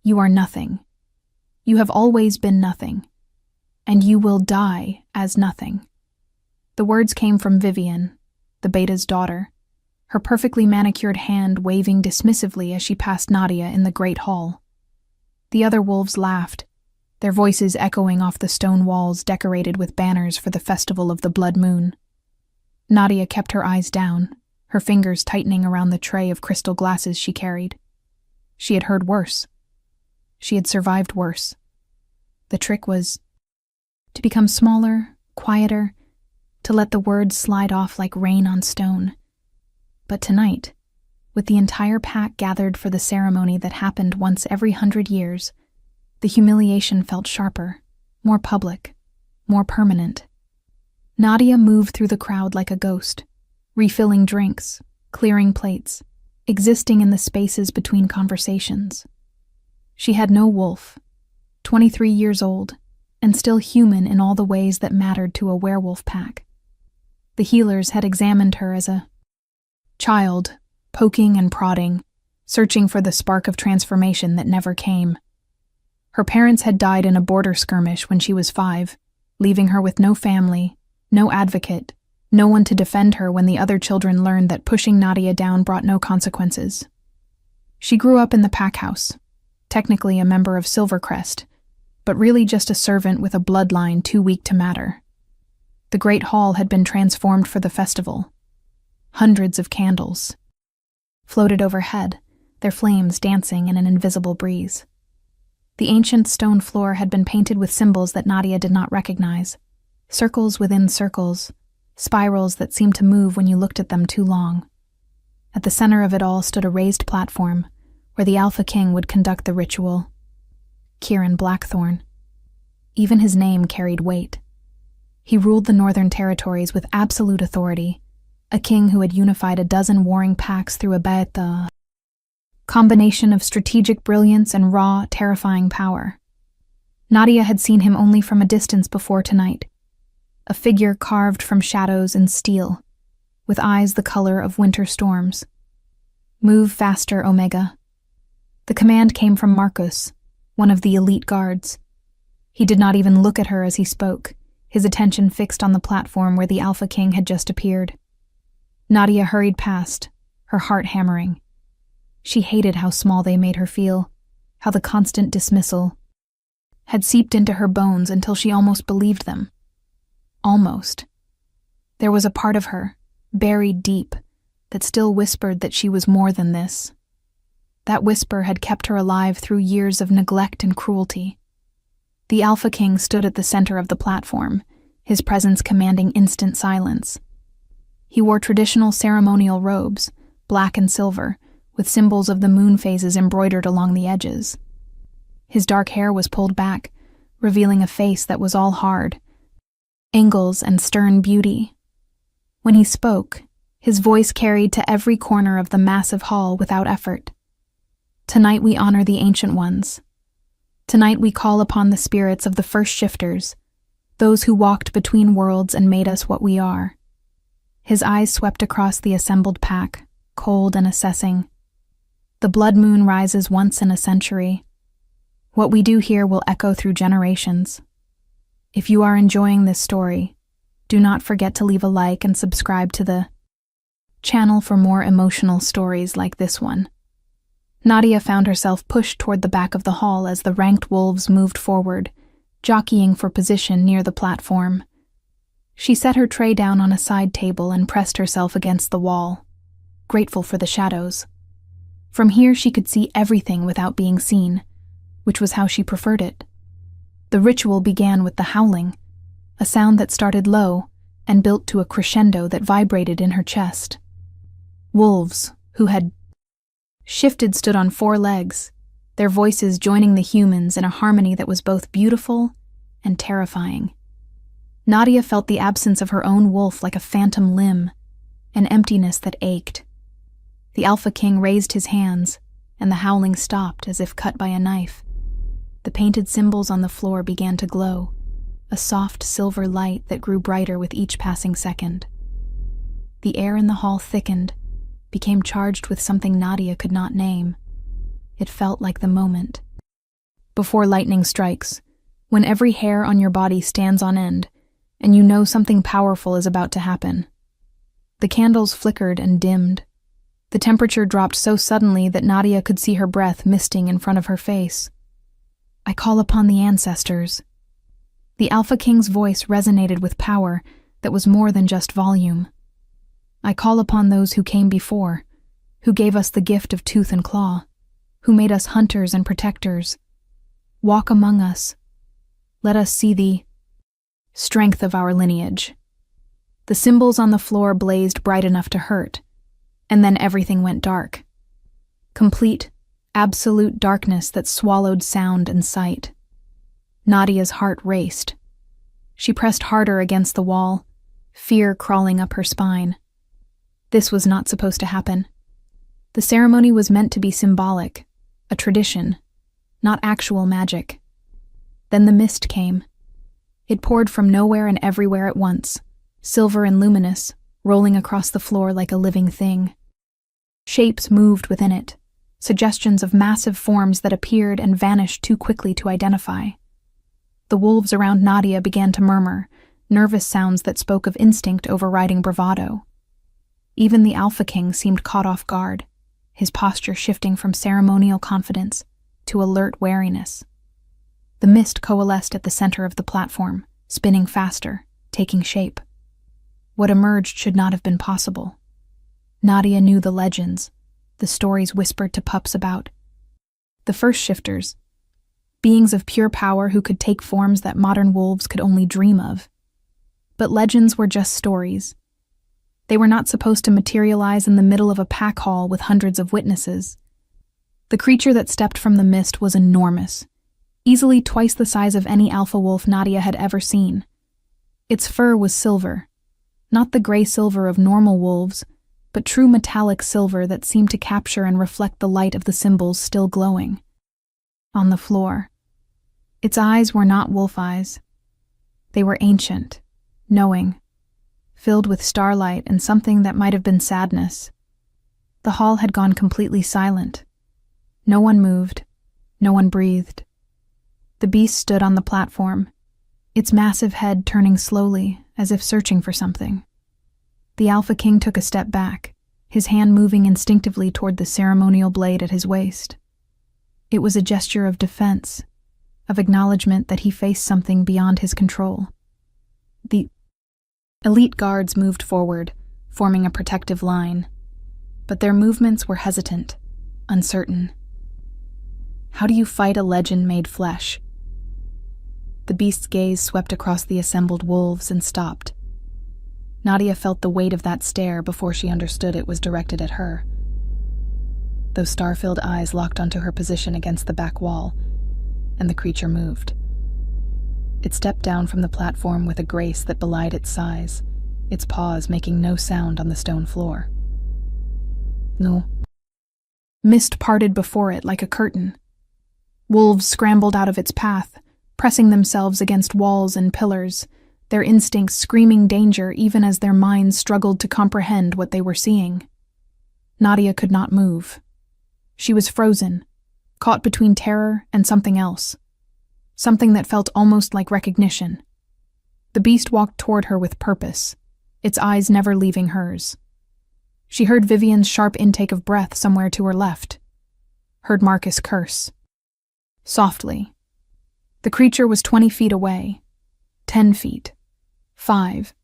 You are nothing. You have always been nothing. And you will die as nothing. The words came from Vivian, the beta's daughter, her perfectly manicured hand waving dismissively as she passed Nadia in the great hall. The other wolves laughed, their voices echoing off the stone walls decorated with banners for the festival of the blood moon. Nadia kept her eyes down, her fingers tightening around the tray of crystal glasses she carried. She had heard worse. She had survived worse. The trick was to become smaller, quieter, to let the words slide off like rain on stone. But tonight, with the entire pack gathered for the ceremony that happened once every 100 years, the humiliation felt sharper, more public, more permanent. Nadia moved through the crowd like a ghost, refilling drinks, clearing plates, existing in the spaces between conversations. She had no wolf, 23 years old, and still human in all the ways that mattered to a werewolf pack. The healers had examined her as a child, poking and prodding, searching for the spark of transformation that never came. Her parents had died in a border skirmish when she was 5, leaving her with no family, no advocate, no one to defend her when the other children learned that pushing Nadia down brought no consequences. She grew up in the pack house, technically a member of Silvercrest, but really just a servant with a bloodline too weak to matter. The great hall had been transformed for the festival. Hundreds of candles floated overhead, their flames dancing in an invisible breeze. The ancient stone floor had been painted with symbols that Nadia did not recognize, circles within circles, spirals that seemed to move when you looked at them too long. At the center of it all stood a raised platform, where the Alpha King would conduct the ritual. Kieran Blackthorn. Even his name carried weight. He ruled the Northern Territories with absolute authority, a king who had unified a dozen warring packs through a beta combination of strategic brilliance and raw, terrifying power. Nadia had seen him only from a distance before tonight, a figure carved from shadows and steel, with eyes the color of winter storms. Move faster, Omega. The command came from Marcus, one of the elite guards. He did not even look at her as he spoke, his attention fixed on the platform where the Alpha King had just appeared. Nadia hurried past, her heart hammering. She hated how small they made her feel, how the constant dismissal had seeped into her bones until she almost believed them. Almost. There was a part of her, buried deep, that still whispered that she was more than this. That whisper had kept her alive through years of neglect and cruelty. The Alpha King stood at the center of the platform, his presence commanding instant silence. He wore traditional ceremonial robes, black and silver, with symbols of the moon phases embroidered along the edges. His dark hair was pulled back, revealing a face that was all hard, angles and stern beauty. When he spoke, his voice carried to every corner of the massive hall without effort. Tonight we honor the Ancient Ones. Tonight we call upon the spirits of the first shifters, those who walked between worlds and made us what we are. His eyes swept across the assembled pack, cold and assessing. The blood moon rises once in a century. What we do here will echo through generations. If you are enjoying this story, do not forget to leave a like and subscribe to the channel for more emotional stories like this one. Nadia found herself pushed toward the back of the hall as the ranked wolves moved forward, jockeying for position near the platform. She set her tray down on a side table and pressed herself against the wall, grateful for the shadows. From here she could see everything without being seen, which was how she preferred it. The ritual began with the howling, a sound that started low and built to a crescendo that vibrated in her chest. Wolves, who had shifted, stood on 4 legs, their voices joining the humans in a harmony that was both beautiful and terrifying. Nadia felt the absence of her own wolf like a phantom limb, an emptiness that ached. The Alpha King raised his hands, and the howling stopped as if cut by a knife. The painted symbols on the floor began to glow, a soft silver light that grew brighter with each passing second. The air in the hall thickened, became charged with something Nadia could not name. It felt like the moment before lightning strikes, when every hair on your body stands on end, and you know something powerful is about to happen. The candles flickered and dimmed. The temperature dropped so suddenly that Nadia could see her breath misting in front of her face. "I call upon the ancestors." The Alpha King's voice resonated with power that was more than just volume. "I call upon those who came before, who gave us the gift of tooth and claw, who made us hunters and protectors. Walk among us. Let us see the strength of our lineage." The symbols on the floor blazed bright enough to hurt, and then everything went dark. Complete, absolute darkness that swallowed sound and sight. Nadia's heart raced. She pressed harder against the wall, fear crawling up her spine. This was not supposed to happen. The ceremony was meant to be symbolic, a tradition, not actual magic. Then the mist came. It poured from nowhere and everywhere at once, silver and luminous, rolling across the floor like a living thing. Shapes moved within it, suggestions of massive forms that appeared and vanished too quickly to identify. The wolves around Nadia began to murmur, nervous sounds that spoke of instinct overriding bravado. Even the Alpha King seemed caught off guard, his posture shifting from ceremonial confidence to alert wariness. The mist coalesced at the center of the platform, spinning faster, taking shape. What emerged should not have been possible. Nadia knew the legends, the stories whispered to pups about. The first shifters, beings of pure power who could take forms that modern wolves could only dream of. But legends were just stories. They were not supposed to materialize in the middle of a pack hall with hundreds of witnesses. The creature that stepped from the mist was enormous, easily twice the size of any alpha wolf Nadia had ever seen. Its fur was silver, not the gray silver of normal wolves, but true metallic silver that seemed to capture and reflect the light of the symbols still glowing. On the floor, its eyes were not wolf eyes. They were ancient, knowing, filled with starlight and something that might have been sadness. The hall had gone completely silent. No one moved, no one breathed. The beast stood on the platform, its massive head turning slowly as if searching for something. The Alpha King took a step back, his hand moving instinctively toward the ceremonial blade at his waist. It was a gesture of defense, of acknowledgement that he faced something beyond his control. The elite guards moved forward, forming a protective line, but their movements were hesitant, uncertain. How do you fight a legend made flesh? The beast's gaze swept across the assembled wolves and stopped. Nadia felt the weight of that stare before she understood it was directed at her. Those star-filled eyes locked onto her position against the back wall, and the creature moved. It stepped down from the platform with a grace that belied its size, its paws making no sound on the stone floor. No. Mist parted before it like a curtain. Wolves scrambled out of its path, pressing themselves against walls and pillars, their instincts screaming danger even as their minds struggled to comprehend what they were seeing. Nadia could not move. She was frozen, caught between terror and something else, something that felt almost like recognition. The beast walked toward her with purpose, its eyes never leaving hers. She heard Vivian's sharp intake of breath somewhere to her left, heard Marcus curse. Softly. The creature was 20 feet away, 10 feet, 5.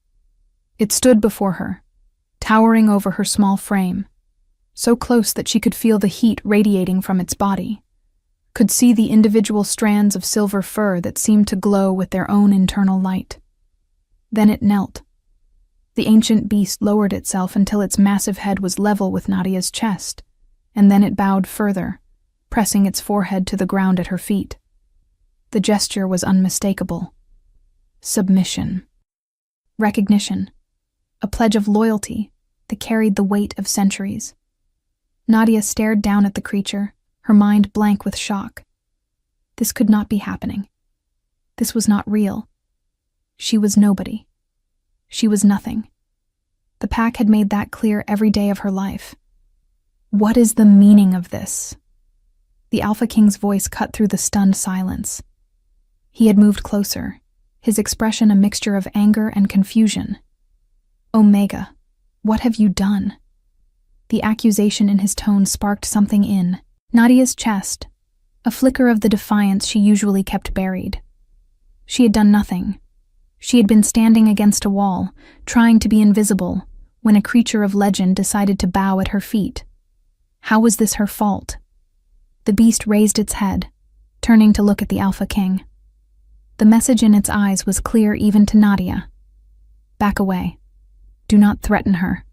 It stood before her, towering over her small frame, so close that she could feel the heat radiating from its body, could see the individual strands of silver fur that seemed to glow with their own internal light. Then it knelt. The ancient beast lowered itself until its massive head was level with Nadia's chest, and then it bowed further, pressing its forehead to the ground at her feet. The gesture was unmistakable. Submission. Recognition. A pledge of loyalty that carried the weight of centuries. Nadia stared down at the creature, her mind blank with shock. This could not be happening. This was not real. She was nobody. She was nothing. The pack had made that clear every day of her life. What is the meaning of this? The Alpha King's voice cut through the stunned silence. He had moved closer, his expression a mixture of anger and confusion. Omega, what have you done? The accusation in his tone sparked something in Nadia's chest, a flicker of the defiance she usually kept buried. She had done nothing. She had been standing against a wall, trying to be invisible, when a creature of legend decided to bow at her feet. How was this her fault? The beast raised its head, turning to look at the Alpha King. The message in its eyes was clear even to Nadia. Back away. Do not threaten her.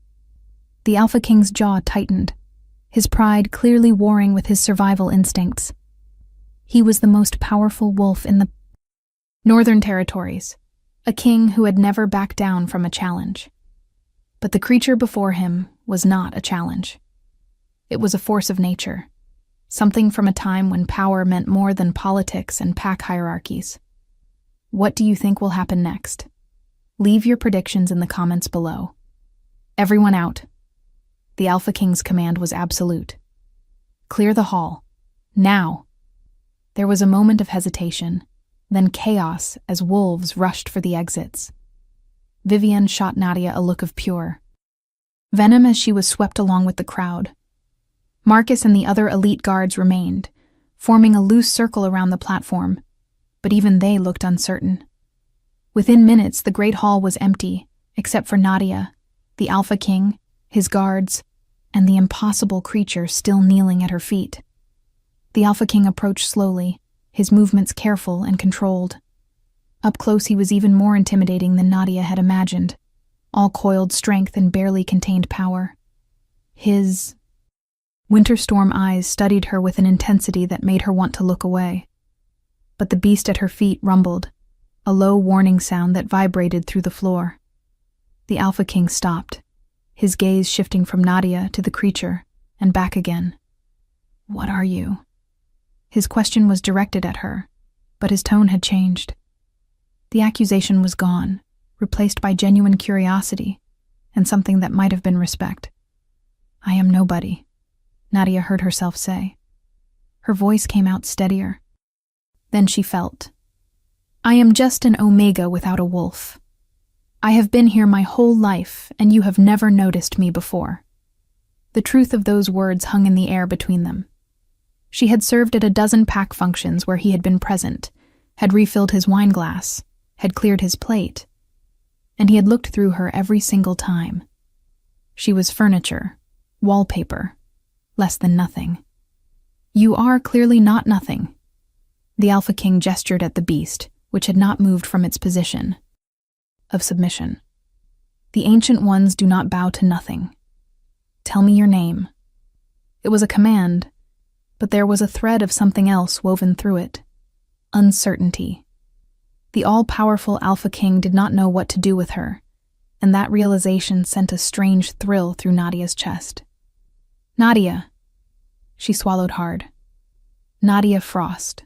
The Alpha King's jaw tightened, his pride clearly warring with his survival instincts. He was the most powerful wolf in the Northern Territories, a king who had never backed down from a challenge. But the creature before him was not a challenge. It was a force of nature, something from a time when power meant more than politics and pack hierarchies. What do you think will happen next? Leave your predictions in the comments below. Everyone out. The Alpha King's command was absolute. Clear the hall. Now. There was a moment of hesitation, then chaos as wolves rushed for the exits. Vivian shot Nadia a look of pure venom as she was swept along with the crowd. Marcus and the other elite guards remained, forming a loose circle around the platform, but even they looked uncertain. Within minutes, the great hall was empty, except for Nadia, the Alpha King, his guards, and the impossible creature still kneeling at her feet. The Alpha King approached slowly, his movements careful and controlled. Up close, he was even more intimidating than Nadia had imagined, all coiled strength and barely contained power. His winter-storm eyes studied her with an intensity that made her want to look away. But the beast at her feet rumbled, a low warning sound that vibrated through the floor. The Alpha King stopped, his gaze shifting from Nadia to the creature and back again. What are you? His question was directed at her, but his tone had changed. The accusation was gone, replaced by genuine curiosity and something that might have been respect. I am nobody, Nadia heard herself say. Her voice came out steadier. Then she felt. I am just an Omega without a wolf. I have been here my whole life, and you have never noticed me before. The truth of those words hung in the air between them. She had served at a dozen pack functions where he had been present, had refilled his wine glass, had cleared his plate, and he had looked through her every single time. She was furniture, wallpaper, less than nothing. You are clearly not nothing. The Alpha King gestured at the beast, which had not moved from its position of submission. The Ancient Ones do not bow to nothing. Tell me your name. It was a command, but there was a thread of something else woven through it. Uncertainty. The all-powerful Alpha King did not know what to do with her, and that realization sent a strange thrill through Nadia's chest. Nadia. She swallowed hard. Nadia Frost.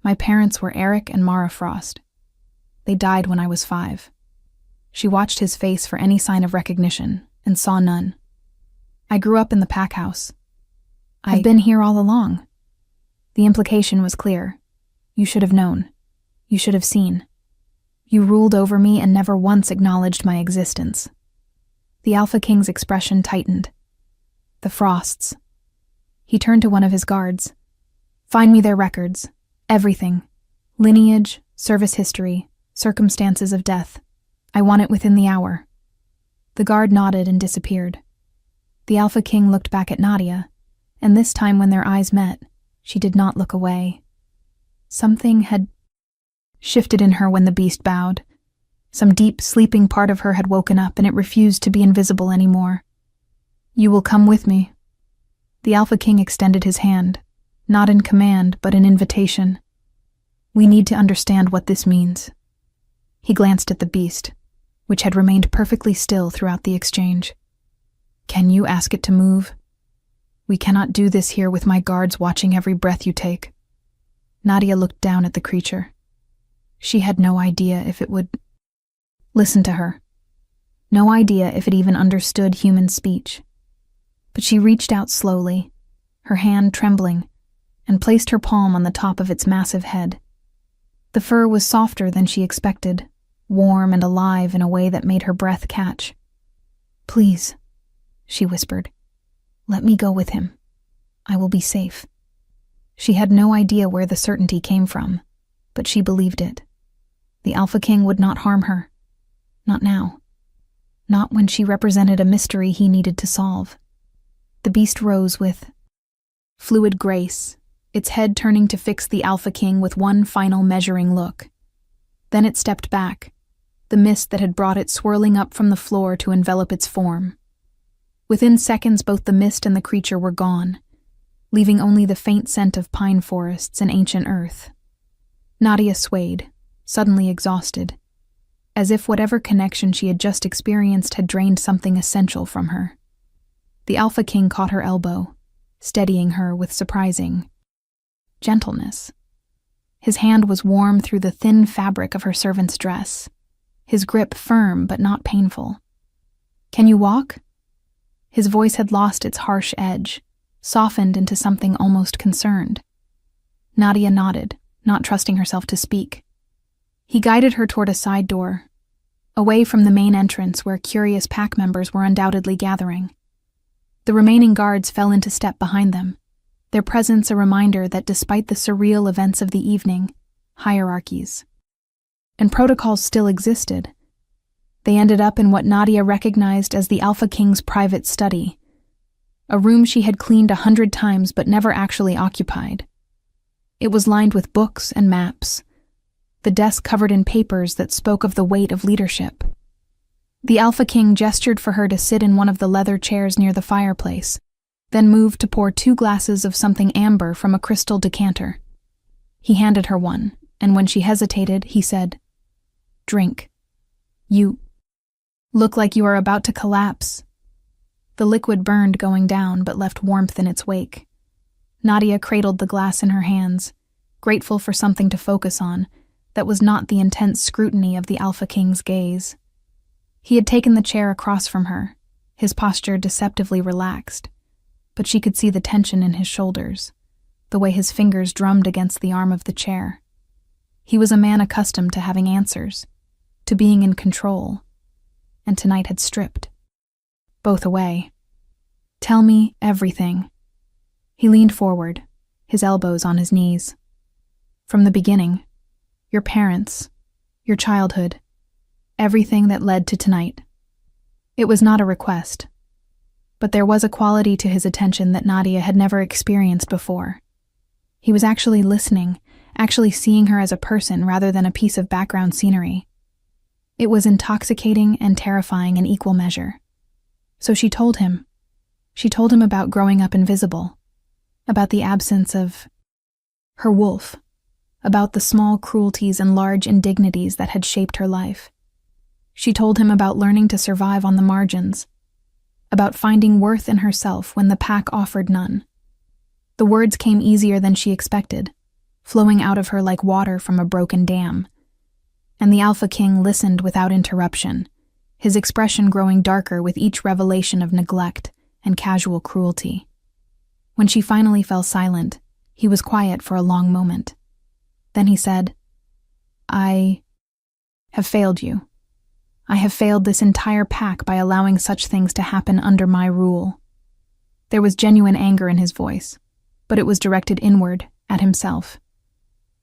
My parents were Eric and Mara Frost. They died when I was 5. She watched his face for any sign of recognition, and saw none. I grew up in the pack house. I've been here all along. The implication was clear. You should have known. You should have seen. You ruled over me and never once acknowledged my existence. The Alpha King's expression tightened. The Frosts. He turned to one of his guards. Find me their records. Everything. Lineage, service history, circumstances of death. I want it within the hour. The guard nodded and disappeared. The Alpha King looked back at Nadia, and this time when their eyes met, she did not look away. Something had shifted in her when the beast bowed. Some deep, sleeping part of her had woken up, and it refused to be invisible anymore. You will come with me. The Alpha King extended his hand, not in command, but in invitation. We need to understand what this means. He glanced at the beast, which had remained perfectly still throughout the exchange. Can you ask it to move? We cannot do this here with my guards watching every breath you take. Nadia looked down at the creature. She had no idea if it would listen to her. No idea if it even understood human speech. But she reached out slowly, her hand trembling, and placed her palm on the top of its massive head. The fur was softer than she expected, warm and alive in a way that made her breath catch. "Please," she whispered, "let me go with him. I will be safe." She had no idea where the certainty came from, but she believed it. The Alpha King would not harm her. Not now. Not when she represented a mystery he needed to solve. The beast rose with fluid grace, its head turning to fix the Alpha King with one final measuring look. Then it stepped back, the mist that had brought it swirling up from the floor to envelop its form. Within seconds, both the mist and the creature were gone, leaving only the faint scent of pine forests and ancient earth. Nadia swayed, suddenly exhausted, as if whatever connection she had just experienced had drained something essential from her. The Alpha King caught her elbow, steadying her with surprising gentleness. His hand was warm through the thin fabric of her servant's dress, his grip firm but not painful. "Can you walk?" His voice had lost its harsh edge, softened into something almost concerned. Nadia nodded, not trusting herself to speak. He guided her toward a side door, away from the main entrance where curious pack members were undoubtedly gathering. The remaining guards fell into step behind them, their presence a reminder that despite the surreal events of the evening, hierarchies and protocols still existed. They ended up in what Nadia recognized as the Alpha King's private study, a room she had cleaned 100 times but never actually occupied. It was lined with books and maps, the desk covered in papers that spoke of the weight of leadership. The Alpha King gestured for her to sit in one of the leather chairs near the fireplace, then moved to pour 2 glasses of something amber from a crystal decanter. He handed her one, and when she hesitated, he said, "Drink. You look like you are about to collapse." The liquid burned going down but left warmth in its wake. Nadia cradled the glass in her hands, grateful for something to focus on that was not the intense scrutiny of the Alpha King's gaze. He had taken the chair across from her, his posture deceptively relaxed, but she could see the tension in his shoulders, the way his fingers drummed against the arm of the chair. He was a man accustomed to having answers, to being in control, and tonight had stripped both away. "Tell me everything." He leaned forward, his elbows on his knees. "From the beginning, your parents, your childhood, everything that led to tonight." It was not a request, but there was a quality to his attention that Nadia had never experienced before. He was actually listening, actually seeing her as a person rather than a piece of background scenery. It was intoxicating and terrifying in equal measure. So she told him. She told him about growing up invisible, about the absence of her wolf, about the small cruelties and large indignities that had shaped her life. She told him about learning to survive on the margins, about finding worth in herself when the pack offered none. The words came easier than she expected, flowing out of her like water from a broken dam. And the Alpha King listened without interruption, his expression growing darker with each revelation of neglect and casual cruelty. When she finally fell silent, he was quiet for a long moment. Then he said, "I have failed you. I have failed this entire pack by allowing such things to happen under my rule." There was genuine anger in his voice, but it was directed inward, at himself.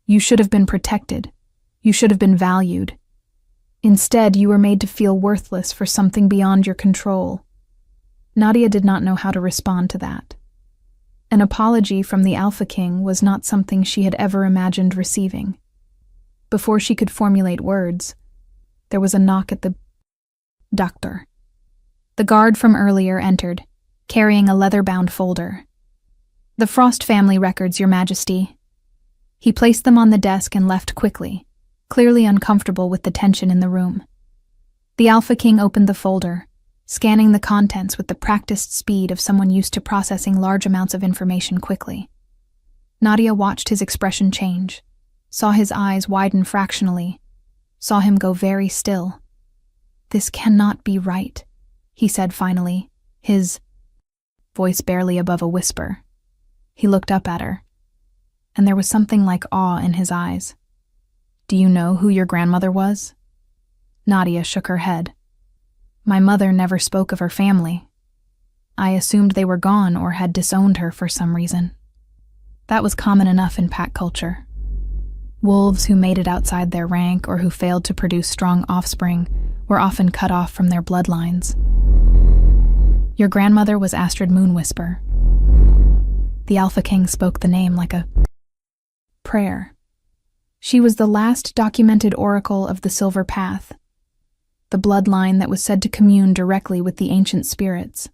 "You should have been protected. You should have been valued. Instead, you were made to feel worthless for something beyond your control." Nadia did not know how to respond to that. An apology from the Alpha King was not something she had ever imagined receiving. Before she could formulate words, there was a knock at the doctor. The guard from earlier entered, carrying a leather-bound folder. "The Frost family records, Your Majesty." He placed them on the desk and left quickly, clearly uncomfortable with the tension in the room. The Alpha King opened the folder, scanning the contents with the practiced speed of someone used to processing large amounts of information quickly. Nadia watched his expression change, saw his eyes widen fractionally, saw him go very still. "This cannot be right," he said finally, his voice barely above a whisper. He looked up at her. and there was something like awe in his eyes. "Do you know who your grandmother was?" Nadia shook her head. "My mother never spoke of her family. I assumed they were gone or had disowned her for some reason." That was common enough in pack culture. Wolves who made it outside their rank or who failed to produce strong offspring were often cut off from their bloodlines. "Your grandmother was Astrid Moonwhisper." The Alpha King spoke the name like a prayer. "She was the last documented oracle of the Silver Path, the bloodline that was said to commune directly with the ancient spirits.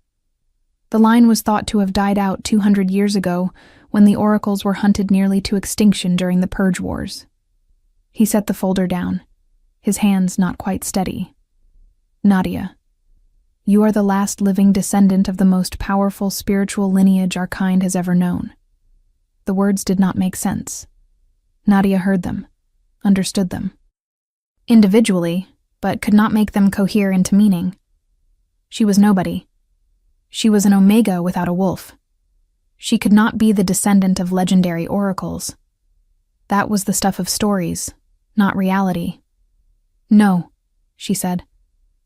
The line was thought to have died out 200 years ago when the oracles were hunted nearly to extinction during the Purge Wars." He set the folder down, his hands not quite steady. "Nadia, you are the last living descendant of the most powerful spiritual lineage our kind has ever known." The words did not make sense. Nadia heard them, understood them. Individually, but could not make them cohere into meaning. She was nobody. She was an omega without a wolf. She could not be the descendant of legendary oracles. That was the stuff of stories, not reality. "No," she said,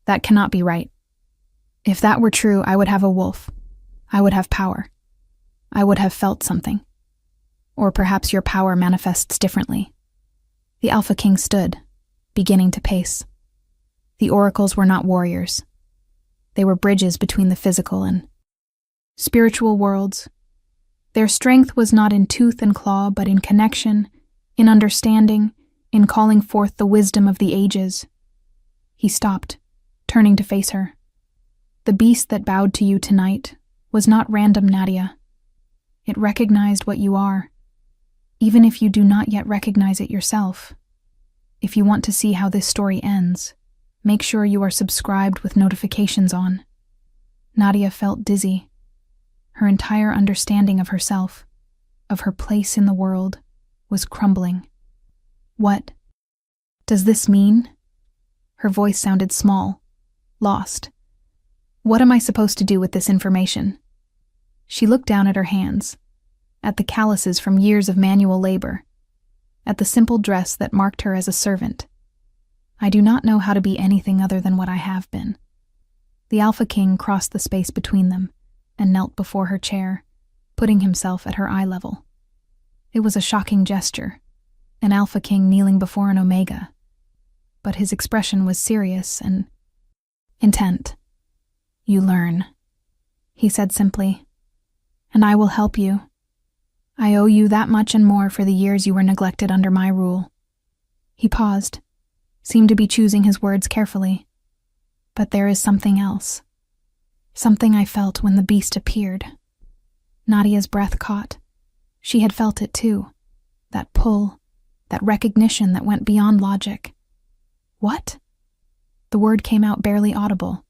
"that cannot be right. If that were true, I would have a wolf. I would have power. I would have felt something. Or perhaps your power manifests differently." The Alpha King stood, beginning to pace. The oracles were not warriors. They were bridges between the physical and spiritual worlds. Their strength was not in tooth and claw, but in connection, in understanding, in calling forth the wisdom of the ages. He stopped, turning to face her. "The beast that bowed to you tonight was not random, Nadia. It recognized what you are, even if you do not yet recognize it yourself. If you want to see how this story ends, make sure you are subscribed with notifications on." Nadia felt dizzy. Her entire understanding of herself, of her place in the world, was crumbling. "What does this mean?" Her voice sounded small, lost. "What am I supposed to do with this information?" She looked down at her hands, at the calluses from years of manual labor, at the simple dress that marked her as a servant. "I do not know how to be anything other than what I have been." The Alpha King crossed the space between them and knelt before her chair, putting himself at her eye level. It was a shocking gesture, an Alpha King kneeling before an Omega, but his expression was serious and intent. "You learn," he said simply, "and I will help you. I owe you that much and more for the years you were neglected under my rule." He paused, seemed to be choosing his words carefully. "But there is something else. Something I felt when the beast appeared." Nadia's breath caught. She had felt it too. That pull, that recognition that went beyond logic. "What?" The word came out barely audible.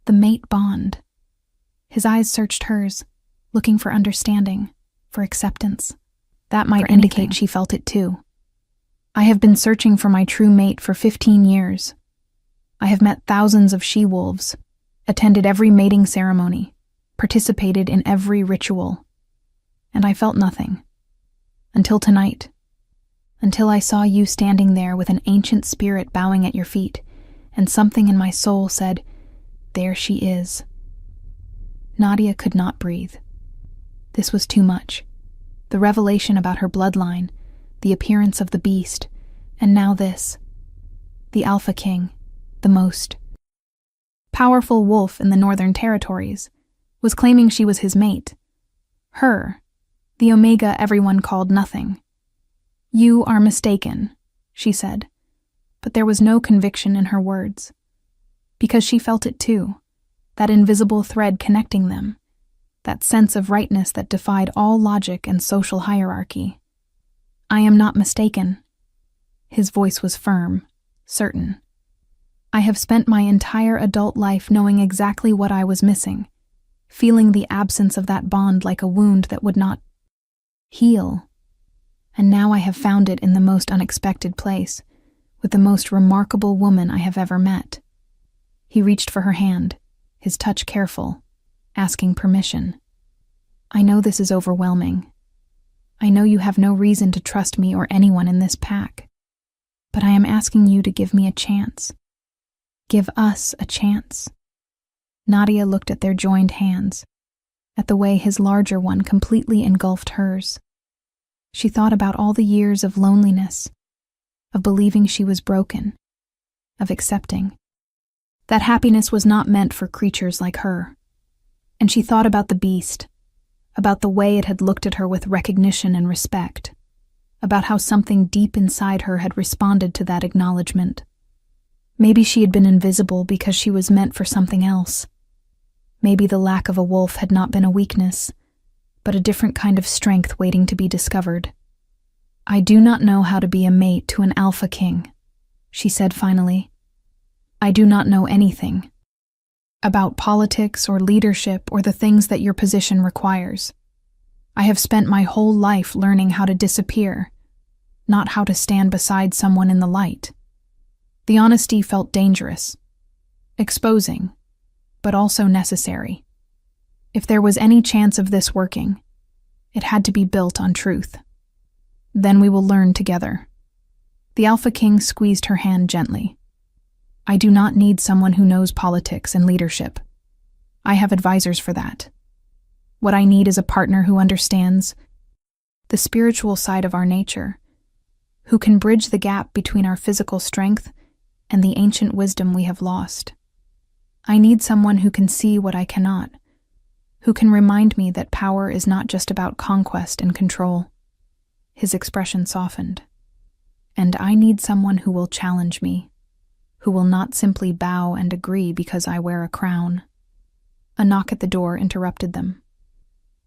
"The mate bond." His eyes searched hers, looking for understanding, for acceptance. That might indicate she felt it too. "I have been searching for my true mate for 15 years. I have met thousands of she-wolves, attended every mating ceremony, participated in every ritual, and I felt nothing. Until tonight. Until I saw you standing there with an ancient spirit bowing at your feet, and something in my soul said, 'There she is.'" Nadia could not breathe. This was too much. The revelation about her bloodline, the appearance of the beast, and now this. The Alpha King, the most powerful wolf in the Northern Territories, was claiming she was his mate. Her, the Omega everyone called nothing. "You are mistaken," she said, but there was no conviction in her words. Because she felt it too, that invisible thread connecting them, that sense of rightness that defied all logic and social hierarchy. "I am not mistaken." His voice was firm, certain. "I have spent my entire adult life knowing exactly what I was missing, feeling the absence of that bond like a wound that would not heal. And now I have found it in the most unexpected place, with the most remarkable woman I have ever met." He reached for her hand, his touch careful, asking permission. "I know this is overwhelming. I know you have no reason to trust me or anyone in this pack, but I am asking you to give me a chance. Give us a chance." Nadia looked at their joined hands, at the way his larger one completely engulfed hers. She thought about all the years of loneliness, of believing she was broken, of accepting that happiness was not meant for creatures like her. And she thought about the beast, about the way it had looked at her with recognition and respect, about how something deep inside her had responded to that acknowledgement. Maybe she had been invisible because she was meant for something else. Maybe the lack of a wolf had not been a weakness, but a different kind of strength waiting to be discovered. "I do not know how to be a mate to an alpha king," she said finally. "I do not know anything about politics or leadership or the things that your position requires. I have spent my whole life learning how to disappear, not how to stand beside someone in the light." The honesty felt dangerous, exposing, but also necessary. If there was any chance of this working, it had to be built on truth. "Then we will learn together." The Alpha King squeezed her hand gently. "I do not need someone who knows politics and leadership. I have advisors for that. What I need is a partner who understands the spiritual side of our nature, who can bridge the gap between our physical strength and the ancient wisdom we have lost. I need someone who can see what I cannot, who can remind me that power is not just about conquest and control." His expression softened. "And I need someone who will challenge me, who will not simply bow and agree because I wear a crown." A knock at the door interrupted them.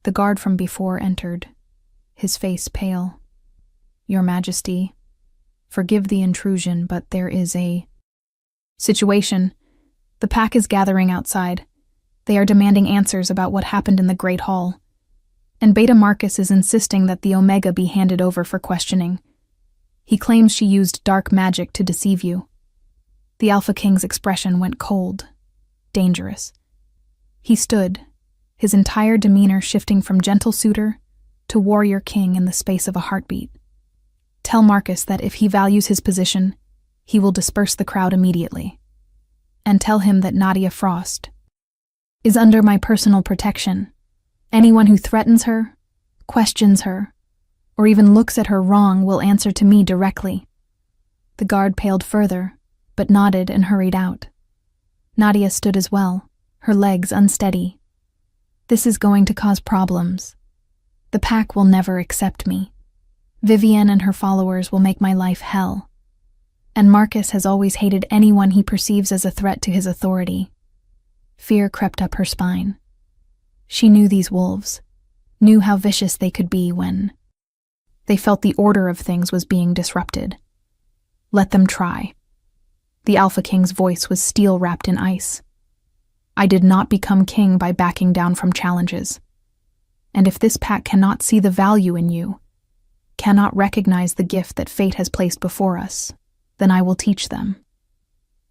The guard from before entered, his face pale. "Your Majesty, forgive the intrusion, but there is a situation. The pack is gathering outside. They are demanding answers about what happened in the Great Hall. And Beta Marcus is insisting that the Omega be handed over for questioning. He claims she used dark magic to deceive you." The Alpha King's expression went cold, dangerous. He stood, his entire demeanor shifting from gentle suitor to warrior king in the space of a heartbeat. "Tell Marcus that if he values his position, he will disperse the crowd immediately. And tell him that Nadia Frost is under my personal protection. Anyone who threatens her, questions her, or even looks at her wrong will answer to me directly." The guard paled further, but nodded and hurried out. Nadia stood as well, her legs unsteady. "This is going to cause problems. The pack will never accept me. Vivienne and her followers will make my life hell. And Marcus has always hated anyone he perceives as a threat to his authority." Fear crept up her spine. She knew these wolves, knew how vicious they could be when they felt the order of things was being disrupted. "Let them try." The Alpha King's voice was steel wrapped in ice. "I did not become king by backing down from challenges. And if this pack cannot see the value in you, cannot recognize the gift that fate has placed before us, then I will teach them.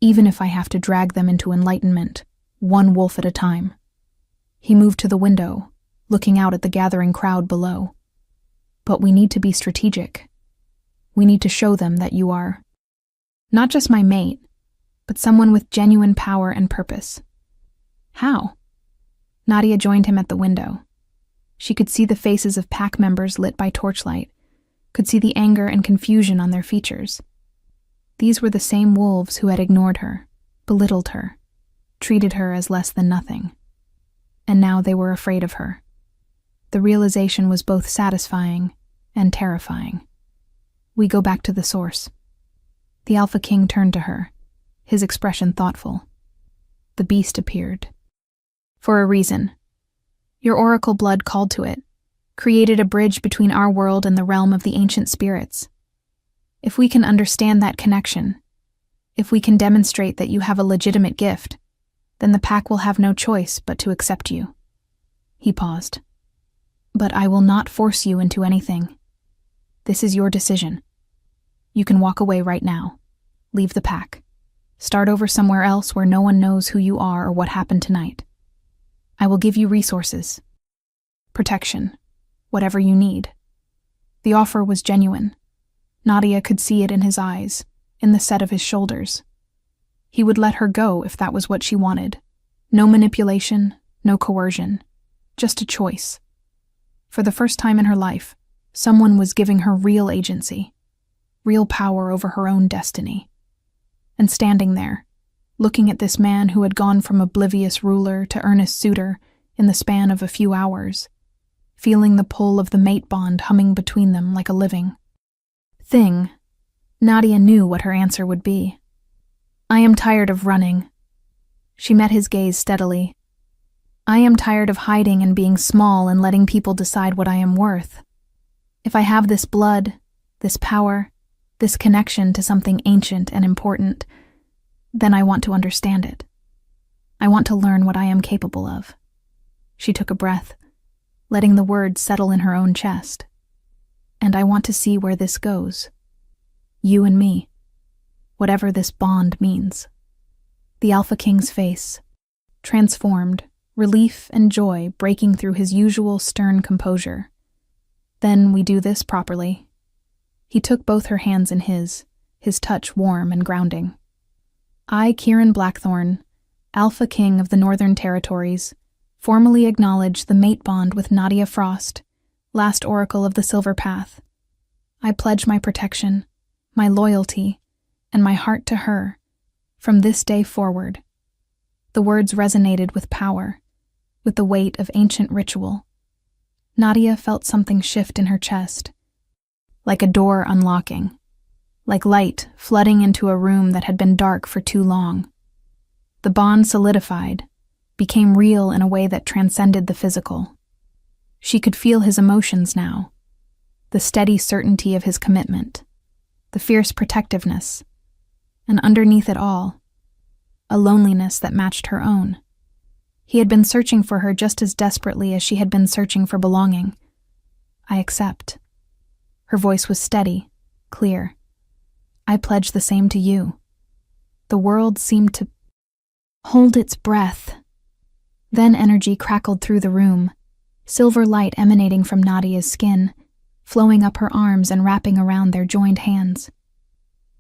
Even if I have to drag them into enlightenment, one wolf at a time." He moved to the window, looking out at the gathering crowd below. "But we need to be strategic. We need to show them that you are not just my mate, but someone with genuine power and purpose." "How?" Nadia joined him at the window. She could see the faces of pack members lit by torchlight, could see the anger and confusion on their features. These were the same wolves who had ignored her, belittled her, treated her as less than nothing. And now they were afraid of her. The realization was both satisfying and terrifying. "We go back to the source." The Alpha King turned to her, his expression thoughtful. The beast appeared. "For a reason. Your oracle blood called to it, created a bridge between our world and the realm of the ancient spirits. If we can understand that connection, if we can demonstrate that you have a legitimate gift, then the pack will have no choice but to accept you." He paused. "But I will not force you into anything. This is your decision. You can walk away right now. Leave the pack. Start over somewhere else where no one knows who you are or what happened tonight. I will give you resources, protection, whatever you need. The offer was genuine. Nadia could see it in his eyes, in the set of his shoulders. He would let her go if that was what she wanted. No manipulation, no coercion, just a choice. For the first time in her life, someone was giving her real agency, real power over her own destiny. And standing there, looking at this man who had gone from oblivious ruler to earnest suitor in the span of a few hours, feeling the pull of the mate bond humming between them like a living thing, Nadia knew what her answer would be. "I am tired of running." She met his gaze steadily. "I am tired of hiding and being small and letting people decide what I am worth. If I have this blood, this power, this connection to something ancient and important, then I want to understand it. I want to learn what I am capable of." She took a breath, letting the words settle in her own chest. "And I want to see where this goes. You and me. Whatever this bond means." The Alpha King's face, transformed, relief and joy breaking through his usual stern composure. "Then we do this properly." He took both her hands in his touch warm and grounding. "I, Kieran Blackthorn, Alpha King of the Northern Territories, formally acknowledge the mate bond with Nadia Frost, last oracle of the Silver Path. I pledge my protection, my loyalty, and my heart to her, from this day forward." The words resonated with power, with the weight of ancient ritual. Nadia felt something shift in her chest, like a door unlocking, like light flooding into a room that had been dark for too long. The bond solidified, became real in a way that transcended the physical. She could feel his emotions now, the steady certainty of his commitment, the fierce protectiveness, and underneath it all, a loneliness that matched her own. He had been searching for her just as desperately as she had been searching for belonging. "I accept." Her voice was steady, clear. "I pledge the same to you." The world seemed to hold its breath. Then energy crackled through the room, silver light emanating from Nadia's skin, flowing up her arms and wrapping around their joined hands.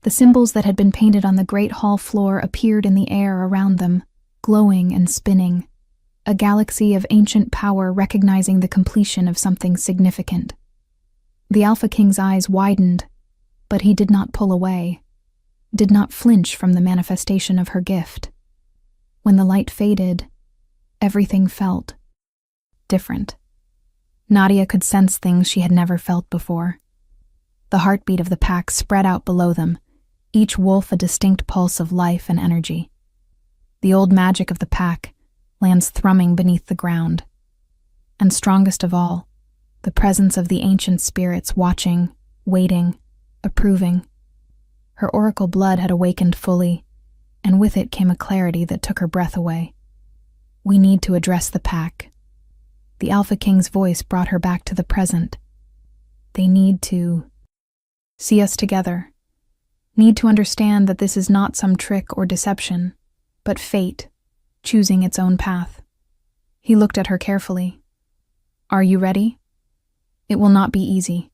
The symbols that had been painted on the great hall floor appeared in the air around them, glowing and spinning, a galaxy of ancient power recognizing the completion of something significant. The Alpha King's eyes widened, but he did not pull away, did not flinch from the manifestation of her gift. When the light faded, everything felt different. Nadia could sense things she had never felt before. The heartbeat of the pack spread out below them, each wolf a distinct pulse of life and energy. The old magic of the pack, lands thrumming beneath the ground. And strongest of all, the presence of the ancient spirits watching, waiting, approving. Her oracle blood had awakened fully, and with it came a clarity that took her breath away. "We need to address the pack." The Alpha King's voice brought her back to the present. "They need to see us together, need to understand that this is not some trick or deception, but fate, choosing its own path." He looked at her carefully. "Are you ready? It will not be easy.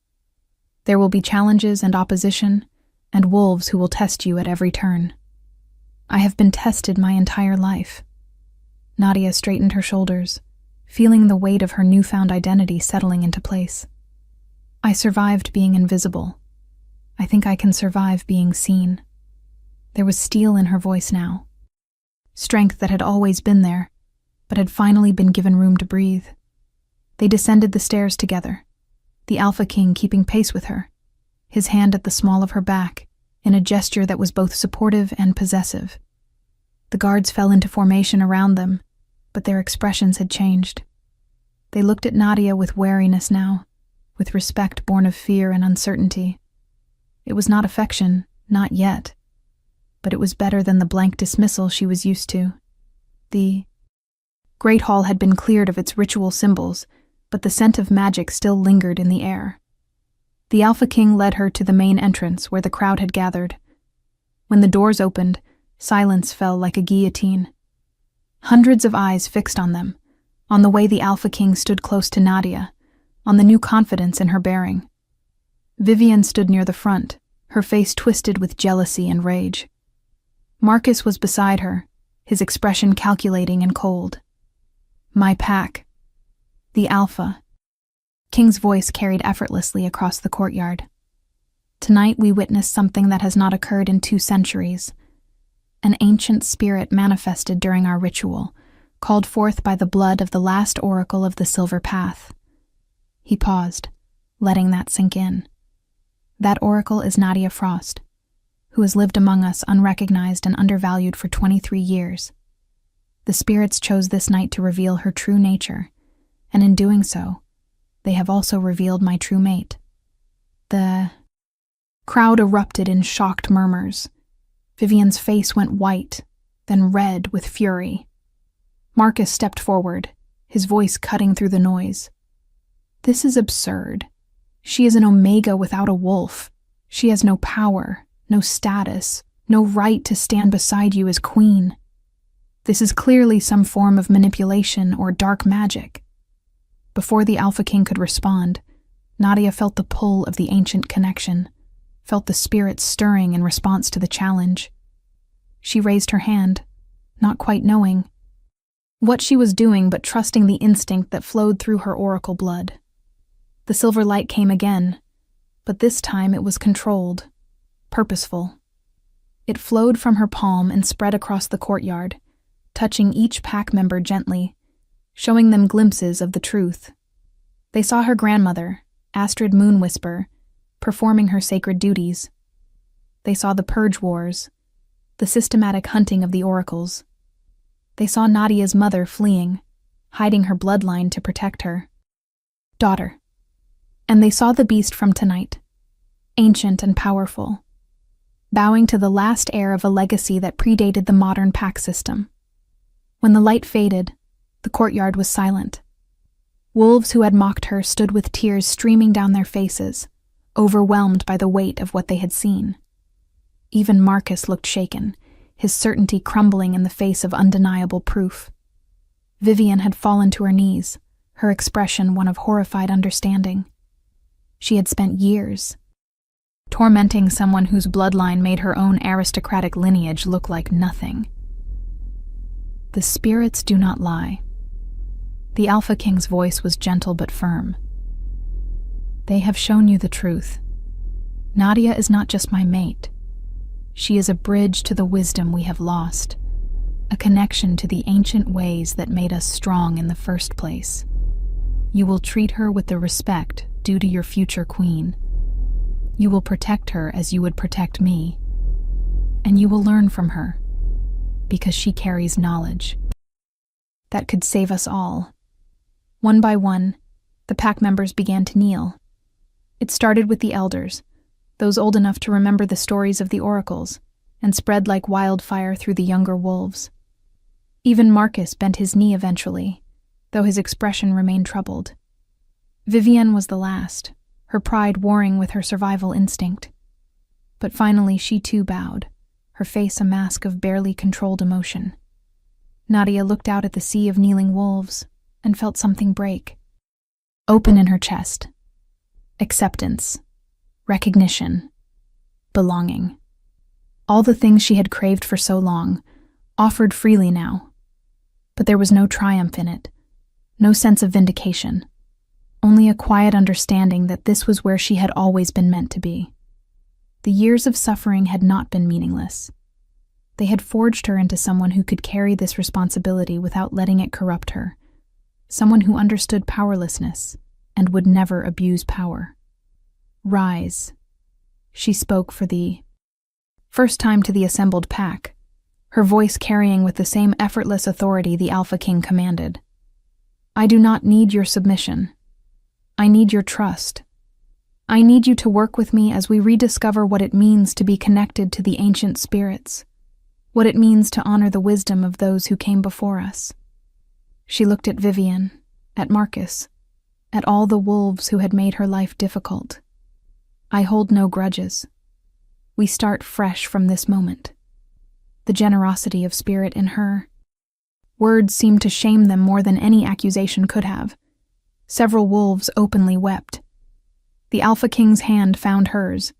There will be challenges and opposition, and wolves who will test you at every turn. I have been tested my entire life." Nadia straightened her shoulders, feeling the weight of her newfound identity settling into place. "I survived being invisible. I think I can survive being seen." There was steel in her voice now. Strength that had always been there, but had finally been given room to breathe. They descended the stairs together, the Alpha King keeping pace with her, his hand at the small of her back, in a gesture that was both supportive and possessive. The guards fell into formation around them, but their expressions had changed. They looked at Nadia with wariness now, with respect born of fear and uncertainty. It was not affection, not yet, but it was better than the blank dismissal she was used to. The great hall had been cleared of its ritual symbols, but the scent of magic still lingered in the air. The Alpha King led her to the main entrance where the crowd had gathered. When the doors opened, silence fell like a guillotine. Hundreds of eyes fixed on them, on the way the Alpha King stood close to Nadia, on the new confidence in her bearing. Vivian stood near the front, her face twisted with jealousy and rage. Marcus was beside her, his expression calculating and cold. My pack. The Alpha. King's voice carried effortlessly across the courtyard. Tonight we witnessed something that has not occurred in 2 centuries. An ancient spirit manifested during our ritual, called forth by the blood of the last oracle of the Silver Path. He paused, letting that sink in. That oracle is Nadia Frost, who has lived among us unrecognized and undervalued for 23 years. The spirits chose this night to reveal her true nature, and in doing so, they have also revealed my true mate. The crowd erupted in shocked murmurs. Vivian's face went white, then red with fury. Marcus stepped forward, his voice cutting through the noise. This is absurd. She is an Omega without a wolf. She has no power, no status, no right to stand beside you as queen. This is clearly some form of manipulation or dark magic. Before the Alpha King could respond, Nadia felt the pull of the ancient connection, felt the spirit stirring in response to the challenge. She raised her hand, not quite knowing what she was doing but trusting the instinct that flowed through her oracle blood. The silver light came again, but this time it was controlled, purposeful. It flowed from her palm and spread across the courtyard, touching each pack member gently, showing them glimpses of the truth. They saw her grandmother, Astrid Moonwhisper, performing her sacred duties. They saw the purge wars, the systematic hunting of the oracles. They saw Nadia's mother fleeing, hiding her bloodline to protect her daughter. And they saw the beast from tonight, ancient and powerful, bowing to the last heir of a legacy that predated the modern pack system. When the light faded, the courtyard was silent. Wolves who had mocked her stood with tears streaming down their faces, overwhelmed by the weight of what they had seen. Even Marcus looked shaken, his certainty crumbling in the face of undeniable proof. Vivian had fallen to her knees, her expression one of horrified understanding. She had spent years tormenting someone whose bloodline made her own aristocratic lineage look like nothing. The spirits do not lie. The Alpha King's voice was gentle but firm. They have shown you the truth. Nadia is not just my mate. She is a bridge to the wisdom we have lost, a connection to the ancient ways that made us strong in the first place. You will treat her with the respect due to your future queen. You will protect her as you would protect me. And you will learn from her, because she carries knowledge that could save us all. One by one, the pack members began to kneel. It started with the elders, those old enough to remember the stories of the oracles, and spread like wildfire through the younger wolves. Even Marcus bent his knee eventually, though his expression remained troubled. Vivian was the last, her pride warring with her survival instinct. But finally she too bowed, her face a mask of barely controlled emotion. Nadia looked out at the sea of kneeling wolves and felt something break. Open in her chest. Acceptance. Recognition. Belonging. All the things she had craved for so long, offered freely now. But there was no triumph in it, no sense of vindication. Only a quiet understanding that this was where she had always been meant to be. The years of suffering had not been meaningless. They had forged her into someone who could carry this responsibility without letting it corrupt her, someone who understood powerlessness and would never abuse power. Rise. She spoke for the first time to the assembled pack, her voice carrying with the same effortless authority the Alpha King commanded. I do not need your submission. I need your trust. I need you to work with me as we rediscover what it means to be connected to the ancient spirits, what it means to honor the wisdom of those who came before us. She looked at Vivian, at Marcus, at all the wolves who had made her life difficult. I hold no grudges. We start fresh from this moment. The generosity of spirit in her. Words seemed to shame them more than any accusation could have. Several wolves openly wept. The Alpha King's hand found hers,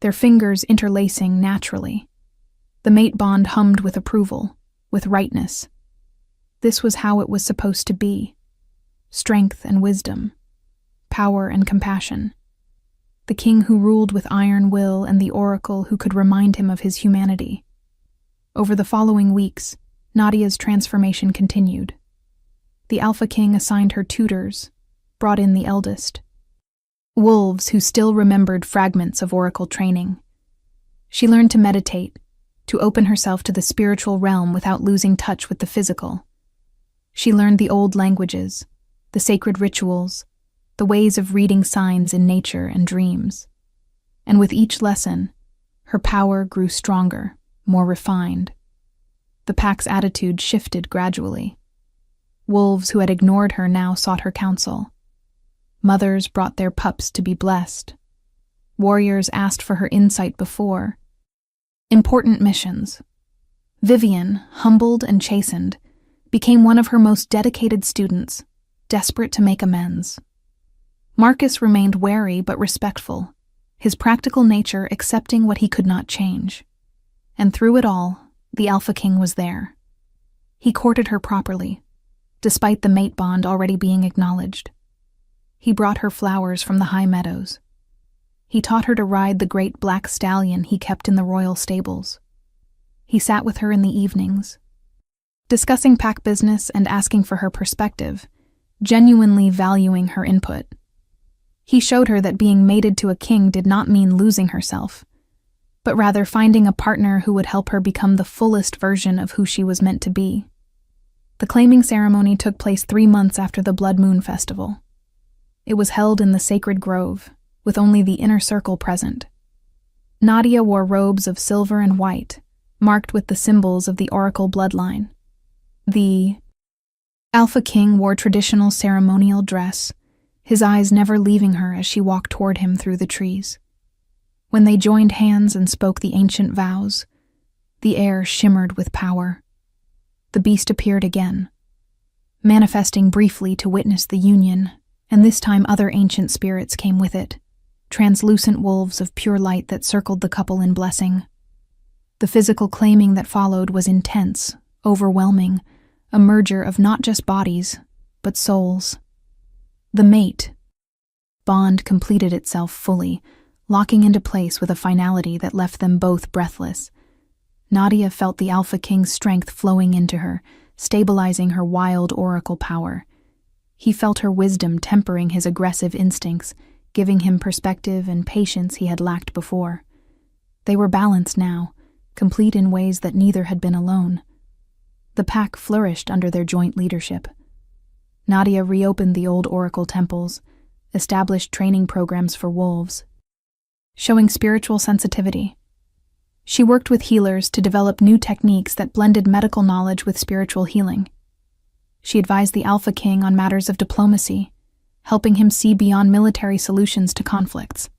their fingers interlacing naturally. The mate bond hummed with approval, with rightness. This was how it was supposed to be. Strength and wisdom, power and compassion. The king who ruled with iron will and the oracle who could remind him of his humanity. Over the following weeks, Nadia's transformation continued. The Alpha King assigned her tutors, brought in the eldest. Wolves who still remembered fragments of oracle training. She learned to meditate, to open herself to the spiritual realm without losing touch with the physical. She learned the old languages, the sacred rituals, the ways of reading signs in nature and dreams. And with each lesson, her power grew stronger, more refined. The pack's attitude shifted gradually. Wolves who had ignored her now sought her counsel. Mothers brought their pups to be blessed. Warriors asked for her insight before. Important missions. Vivian, humbled and chastened, became one of her most dedicated students, desperate to make amends. Marcus remained wary but respectful, his practical nature accepting what he could not change. And through it all, the Alpha King was there. He courted her properly, despite the mate bond already being acknowledged. He brought her flowers from the high meadows. He taught her to ride the great black stallion he kept in the royal stables. He sat with her in the evenings, discussing pack business and asking for her perspective, genuinely valuing her input. He showed her that being mated to a king did not mean losing herself, but rather finding a partner who would help her become the fullest version of who she was meant to be. The claiming ceremony took place 3 months after the Blood Moon Festival. It was held in the sacred grove, with only the inner circle present. Nadia wore robes of silver and white, marked with the symbols of the oracle bloodline. The Alpha King wore traditional ceremonial dress, his eyes never leaving her as she walked toward him through the trees. When they joined hands and spoke the ancient vows, the air shimmered with power. The beast appeared again, manifesting briefly to witness the union, and this time other ancient spirits came with it, translucent wolves of pure light that circled the couple in blessing. The physical claiming that followed was intense, overwhelming, a merger of not just bodies, but souls. The mate bond completed itself fully, locking into place with a finality that left them both breathless. Nadia felt the Alpha King's strength flowing into her, stabilizing her wild oracle power. He felt her wisdom tempering his aggressive instincts, giving him perspective and patience he had lacked before. They were balanced now, complete in ways that neither had been alone. The pack flourished under their joint leadership. Nadia reopened the old oracle temples, established training programs for wolves, showing spiritual sensitivity. She worked with healers to develop new techniques that blended medical knowledge with spiritual healing. She advised the Alpha King on matters of diplomacy, helping him see beyond military solutions to conflicts.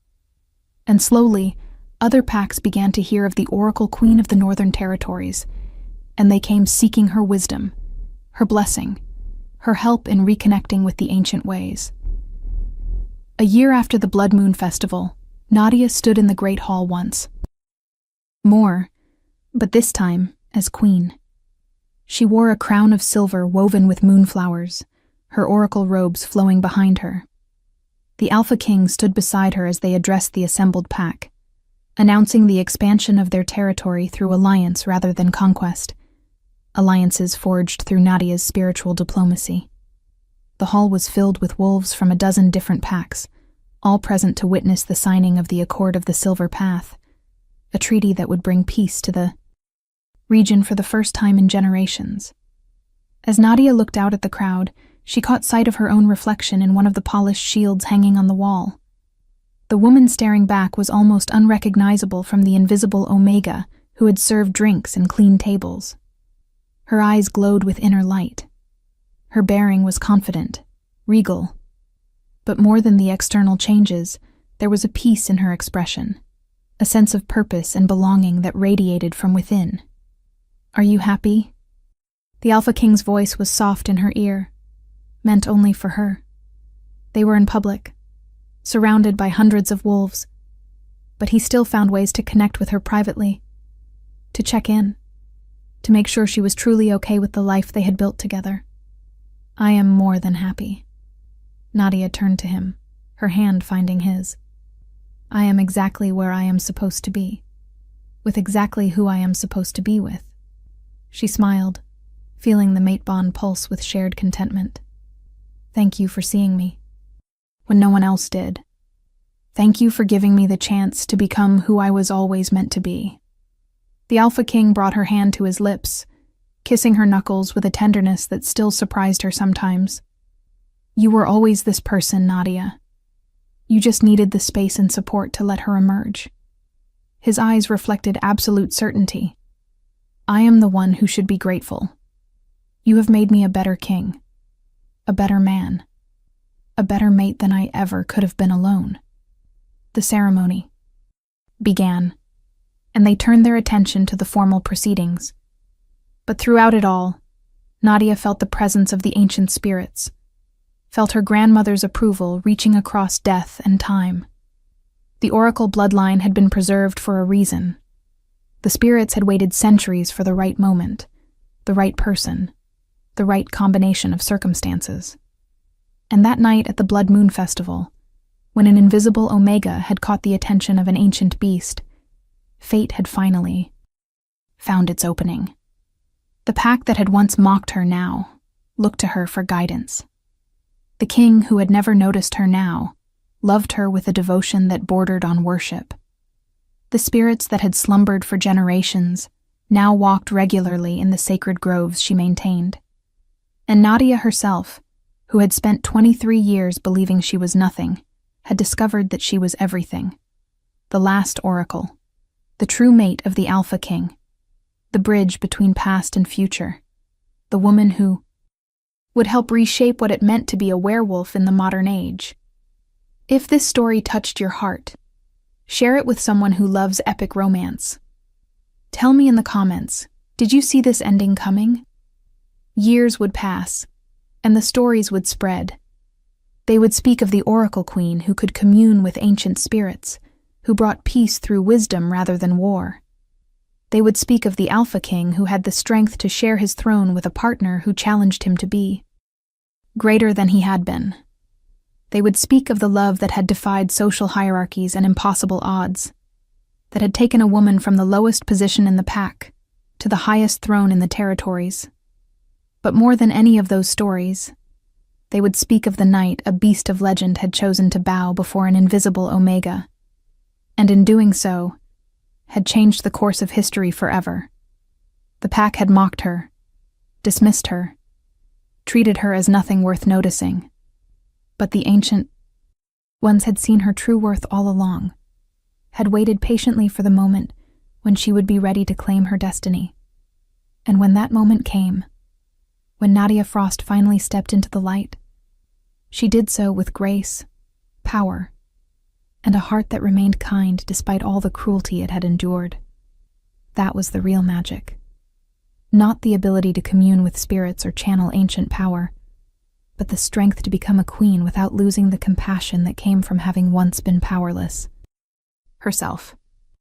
And slowly, other packs began to hear of the Oracle Queen of the Northern Territories, and they came seeking her wisdom, her blessing, her help in reconnecting with the ancient ways. A year after the Blood Moon Festival, Nadia stood in the Great Hall once more, but this time as queen. She wore a crown of silver woven with moonflowers, her oracle robes flowing behind her. The Alpha King stood beside her as they addressed the assembled pack, announcing the expansion of their territory through alliance rather than conquest, alliances forged through Nadia's spiritual diplomacy. The hall was filled with wolves from a dozen different packs, all present to witness the signing of the Accord of the Silver Path, a treaty that would bring peace to the region for the first time in generations. As Nadia looked out at the crowd, she caught sight of her own reflection in one of the polished shields hanging on the wall. The woman staring back was almost unrecognizable from the invisible Omega who had served drinks and cleaned tables. Her eyes glowed with inner light. Her bearing was confident, regal. But more than the external changes, there was a peace in her expression, a sense of purpose and belonging that radiated from within. "Are you happy?" The Alpha King's voice was soft in her ear, meant only for her. They were in public. surrounded by hundreds of wolves. But he still found ways to connect with her privately, to check in, to make sure she was truly okay with the life they had built together. "I am more than happy." Nadia turned to him, her hand finding his. "I am exactly where I am supposed to be, with exactly who I am supposed to be with." She smiled, feeling the mate bond pulse with shared contentment. "Thank you for seeing me when no one else did. Thank you for giving me the chance to become who I was always meant to be." The Alpha King brought her hand to his lips, kissing her knuckles with a tenderness that still surprised her sometimes. "You were always this person, Nadia. You just needed the space and support to let her emerge." His eyes reflected absolute certainty. "I am the one who should be grateful. You have made me a better king, a better man, a better mate than I ever could have been alone." The ceremony began, and they turned their attention to the formal proceedings. But throughout it all, Nadia felt the presence of the ancient spirits, felt her grandmother's approval reaching across death and time. The oracle bloodline had been preserved for a reason. The spirits had waited centuries for the right moment, the right person, the right combination of circumstances. And that night at the Blood Moon Festival, when an invisible Omega had caught the attention of an ancient beast, fate had finally found its opening. The pack that had once mocked her now looked to her for guidance. The king, who had never noticed her now, loved her with a devotion that bordered on worship. The spirits that had slumbered for generations now walked regularly in the sacred groves she maintained. And Nadia herself, who had spent 23 years believing she was nothing, had discovered that she was everything. The last oracle, the true mate of the Alpha King, the bridge between past and future, the woman who would help reshape what it meant to be a werewolf in the modern age. If this story touched your heart, share it with someone who loves epic romance. Tell me in the comments, did you see this ending coming? Years would pass, and the stories would spread. They would speak of the Oracle Queen who could commune with ancient spirits, who brought peace through wisdom rather than war. They would speak of the Alpha King who had the strength to share his throne with a partner who challenged him to be greater than he had been. They would speak of the love that had defied social hierarchies and impossible odds, that had taken a woman from the lowest position in the pack to the highest throne in the territories. But more than any of those stories, they would speak of the night a beast of legend had chosen to bow before an invisible Omega, and in doing so, had changed the course of history forever. The pack had mocked her, dismissed her, treated her as nothing worth noticing. But the ancient ones had seen her true worth all along, had waited patiently for the moment when she would be ready to claim her destiny. And when that moment came, when Nadia Frost finally stepped into the light, she did so with grace, power, and a heart that remained kind despite all the cruelty it had endured. That was the real magic. Not the ability to commune with spirits or channel ancient power, but the strength to become a queen without losing the compassion that came from having once been powerless herself.